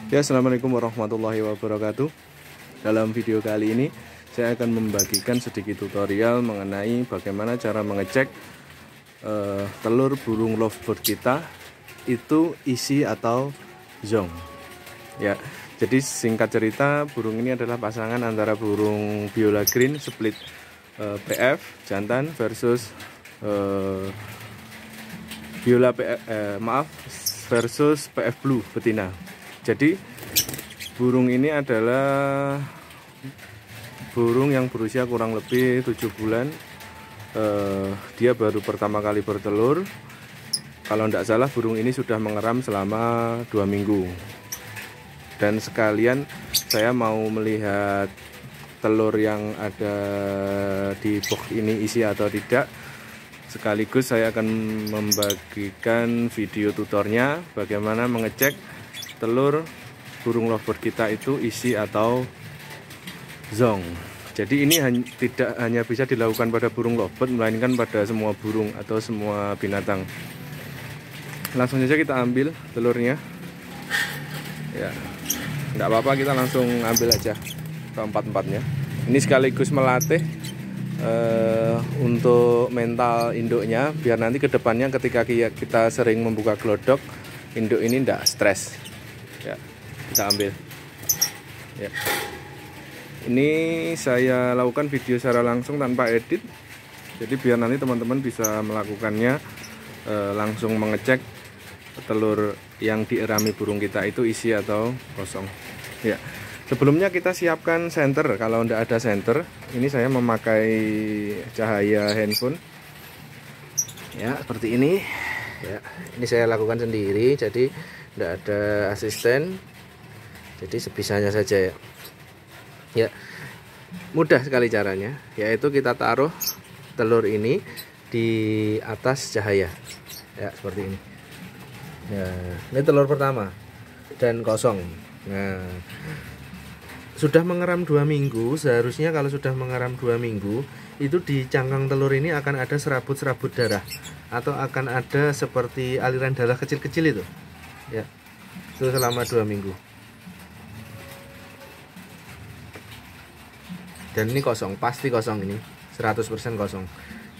Ya, assalamualaikum warahmatullahi wabarakatuh. Dalam video kali ini saya akan membagikan sedikit tutorial mengenai bagaimana cara mengecek telur burung lovebird kita itu isi atau zong. Ya, jadi singkat cerita, burung ini adalah pasangan antara burung Biola Green split PF jantan versus Biola versus PF Blue betina. Jadi burung ini adalah burung yang berusia kurang lebih 7 bulan. Dia baru pertama kali bertelur. Kalau tidak salah burung ini sudah mengeram selama 2 minggu. Dan sekalian saya mau melihat telur yang ada di box ini isi atau tidak. Sekaligus saya akan membagikan video tutornya bagaimana mengecek telur burung lovebird kita itu isi atau zong. Jadi ini tidak hanya bisa dilakukan pada burung lovebird, melainkan pada semua burung atau semua binatang. Langsung saja kita ambil telurnya. Ya, tidak apa-apa, kita langsung ambil aja keempat-empatnya. Ini sekaligus melatih untuk mental induknya, biar nanti kedepannya ketika kita sering membuka glodok, induk ini tidak stres. Ya, kita ambil. Ya, ini saya lakukan video secara langsung tanpa edit, jadi biar nanti teman-teman bisa melakukannya langsung mengecek telur yang dierami burung kita itu isi atau kosong. Ya, sebelumnya kita siapkan senter. Kalau tidak ada senter, ini saya memakai cahaya handphone. Ya, seperti ini. Ya, ini saya lakukan sendiri, jadi tidak ada asisten, jadi sebisanya saja ya. Ya, mudah sekali caranya, yaitu kita taruh telur ini di atas cahaya, ya seperti ini. Ya, ini telur pertama dan kosong. Nah, sudah mengeram 2 minggu, seharusnya kalau sudah mengeram 2 minggu itu di cangkang telur ini akan ada serabut-serabut darah, atau akan ada seperti aliran darah kecil-kecil itu. Ya, itu selama 2 minggu. Dan ini kosong, pasti kosong, ini 100% kosong.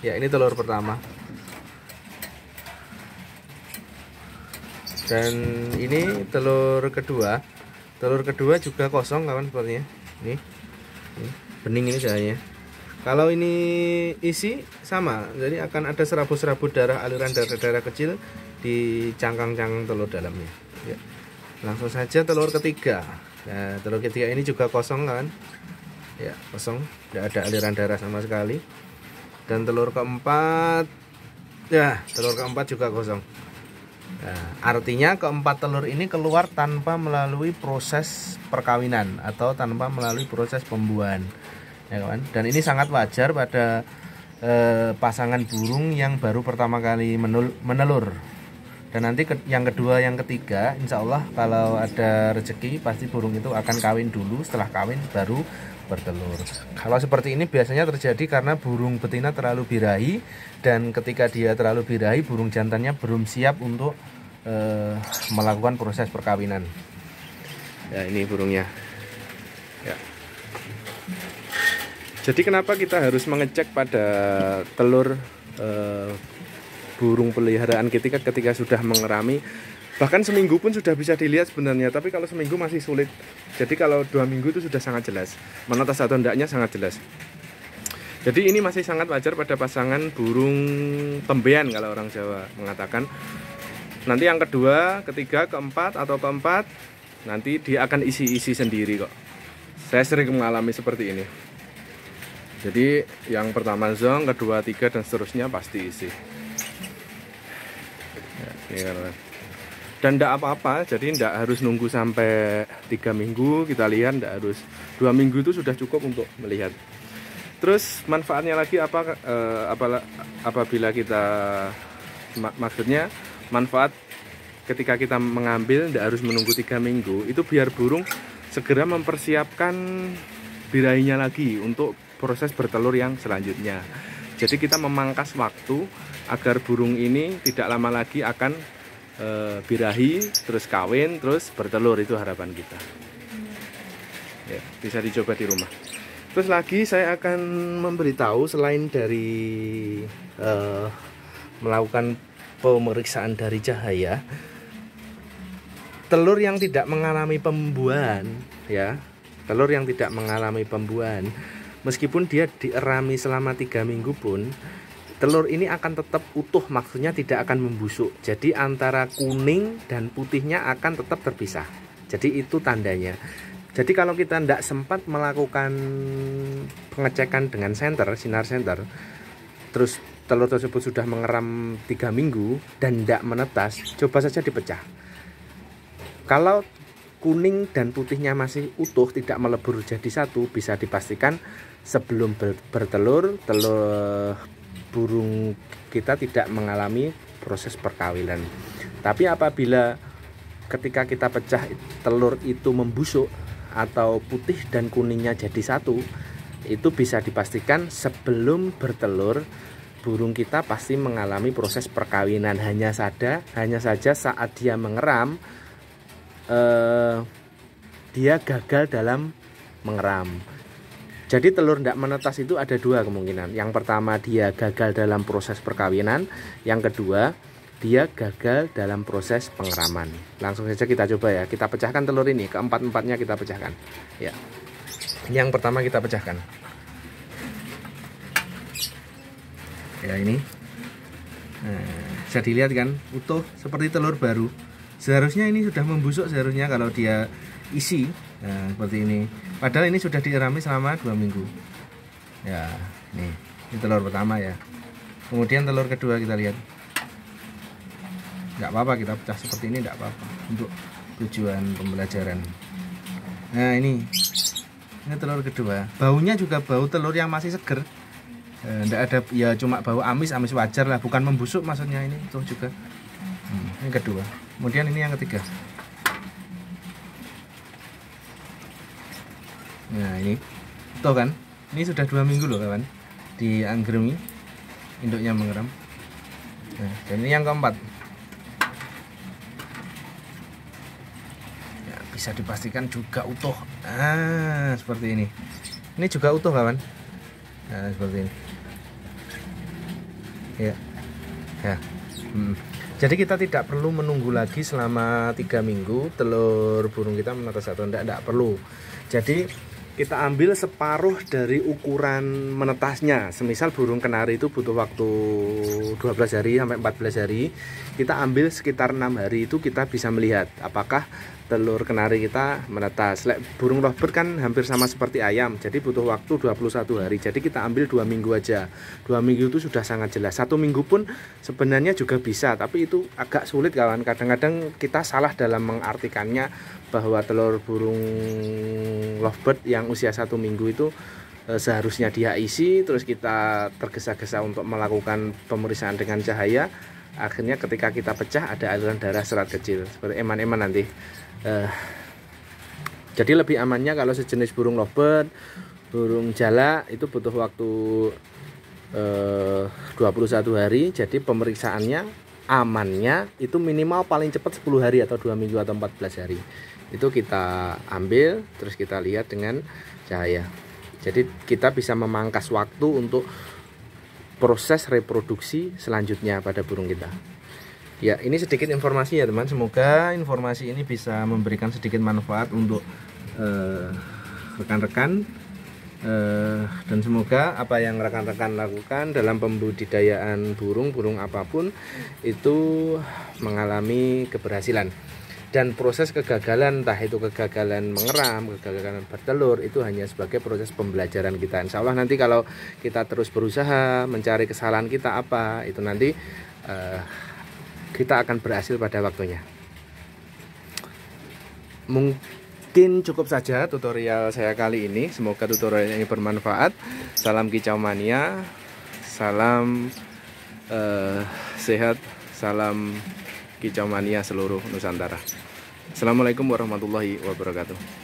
Ya, ini telur pertama. Dan ini telur kedua. Telur kedua juga kosong kawan, sepertinya. Ini bening ini cahayanya. Kalau ini isi sama, jadi akan ada serabut-serabut darah, aliran darah-darah kecil di cangkang-cangkang telur dalamnya. Ya. Langsung saja telur ketiga. Nah, telur ketiga ini juga kosong kan? Ya, kosong, tidak ada aliran darah sama sekali. Dan telur keempat, ya, telur keempat juga kosong. Nah, artinya keempat telur ini keluar tanpa melalui proses perkawinan atau tanpa melalui proses pembuahan, ya kan? Dan ini sangat wajar pada pasangan burung yang baru pertama kali menelur. Dan nanti yang kedua, yang ketiga, insya Allah kalau ada rezeki pasti burung itu akan kawin dulu. Setelah kawin baru bertelur. Kalau seperti ini biasanya terjadi karena burung betina terlalu birahi, dan ketika dia terlalu birahi, burung jantannya belum siap untuk melakukan proses perkawinan. Ya, ini burungnya. Ya. Jadi kenapa kita harus mengecek pada telur burung peliharaan ketika sudah mengerami? Bahkan seminggu pun sudah bisa dilihat sebenarnya, tapi kalau seminggu masih sulit. Jadi kalau 2 minggu itu sudah sangat jelas, menetas atau tidaknya sangat jelas. Jadi ini masih sangat wajar pada pasangan burung tembean kalau orang Jawa mengatakan. Nanti yang kedua, ketiga, keempat atau keempat, nanti dia akan isi-isi sendiri kok. Saya sering mengalami seperti ini. Jadi yang pertama zong, kedua, tiga, dan seterusnya pasti isi. Ya, ini kan. Dan tidak apa-apa, jadi tidak harus nunggu sampai 3 minggu kita lihat, tidak harus 2 minggu itu sudah cukup untuk melihat. Terus manfaatnya lagi apa? Apabila kita, maksudnya manfaat ketika kita mengambil tidak harus menunggu 3 minggu, itu biar burung segera mempersiapkan birahinya lagi untuk proses bertelur yang selanjutnya. Jadi kita memangkas waktu agar burung ini tidak lama lagi akan birahi, terus kawin, terus bertelur. Itu harapan kita. Ya, bisa dicoba di rumah. Terus lagi saya akan memberitahu, selain dari melakukan pemeriksaan dari cahaya, telur yang tidak mengalami pembuahan, ya, telur yang tidak mengalami pembuahan, meskipun dia dierami selama 3 minggu pun, telur ini akan tetap utuh, maksudnya tidak akan membusuk. Jadi antara kuning dan putihnya akan tetap terpisah. Jadi itu tandanya. Jadi kalau kita tidak sempat melakukan pengecekan dengan senter, sinar senter, terus telur tersebut sudah mengeram 3 minggu dan tidak menetas, coba saja dipecah. Kalau kuning dan putihnya masih utuh, tidak melebur jadi satu, bisa dipastikan sebelum bertelur, telur burung kita tidak mengalami proses perkawinan. Tapi apabila ketika kita pecah telur itu membusuk atau putih dan kuningnya jadi satu, itu bisa dipastikan sebelum bertelur burung kita pasti mengalami proses perkawinan. Hanya saja saat dia mengeram, dia gagal dalam mengeram. Jadi telur tidak menetas itu ada 2 kemungkinan. Yang pertama, dia gagal dalam proses perkawinan. Yang kedua, dia gagal dalam proses pengeraman. Langsung saja kita coba ya. Kita pecahkan telur ini, keempat-empatnya kita pecahkan. Ya. Yang pertama kita pecahkan. Ya, ini. Nah, bisa dilihat kan, utuh seperti telur baru. Seharusnya ini sudah membusuk, seharusnya kalau dia isi. Nah, seperti ini. Padahal ini sudah dierami selama 2 minggu. Ya, ini telur pertama ya. Kemudian telur kedua kita lihat. Nggak apa-apa kita pecah seperti ini, nggak apa-apa, untuk tujuan pembelajaran. Nah, ini telur kedua. Baunya juga bau telur yang masih seger. Nggak ada, ya cuma bau amis wajar lah, bukan membusuk maksudnya ini. Itu juga. Ini kedua. Kemudian ini yang ketiga. Nah, ini tuh kan, ini sudah 2 minggu loh kawan, dianggremi, induknya mengeram. Nah, dan ini yang keempat. Ya, bisa dipastikan juga utuh. Ah, seperti ini. Ini juga utuh kawan. Nah, seperti ini. Ya, ya. Jadi kita tidak perlu menunggu lagi selama 3 minggu telur burung kita menetas atau tidak perlu. Jadi kita ambil separuh dari ukuran menetasnya. Semisal burung kenari itu butuh waktu 12 hari sampai 14 hari. Kita ambil sekitar 6 hari, itu kita bisa melihat apakah telur kenari kita menetas. Burung lovebird kan hampir sama seperti ayam, jadi butuh waktu 21 hari. Jadi kita ambil 2 minggu aja. 2 minggu itu sudah sangat jelas. 1 minggu pun sebenarnya juga bisa, tapi itu agak sulit kawan. Kadang-kadang kita salah dalam mengartikannya, bahwa telur burung lovebird yang usia 1 minggu itu seharusnya dia isi, terus kita tergesa-gesa untuk melakukan pemeriksaan dengan cahaya. Akhirnya ketika kita pecah ada aliran darah serat kecil seperti eman-eman nanti. Jadi lebih amannya kalau sejenis burung lovebird, burung jalak itu butuh waktu 21 hari. Jadi pemeriksaannya, amannya itu minimal paling cepat 10 hari atau 2 minggu atau 14 hari. Itu kita ambil, terus kita lihat dengan cahaya. Jadi kita bisa memangkas waktu untuk proses reproduksi selanjutnya pada burung kita. Ya, ini sedikit informasi ya teman. Semoga informasi ini bisa memberikan sedikit manfaat untuk rekan-rekan, dan semoga apa yang rekan-rekan lakukan dalam pembudidayaan burung apapun itu mengalami keberhasilan. Dan proses kegagalan, entah itu kegagalan mengeram, kegagalan bertelur, itu hanya sebagai proses pembelajaran kita. Insya Allah nanti kalau kita terus berusaha mencari kesalahan kita apa, itu nanti kita akan berhasil pada waktunya. Mungkin cukup saja tutorial saya kali ini. Semoga tutorial ini bermanfaat. Salam kicau mania, salam sehat, salam kicau mania seluruh Nusantara. Assalamualaikum warahmatullahi wabarakatuh.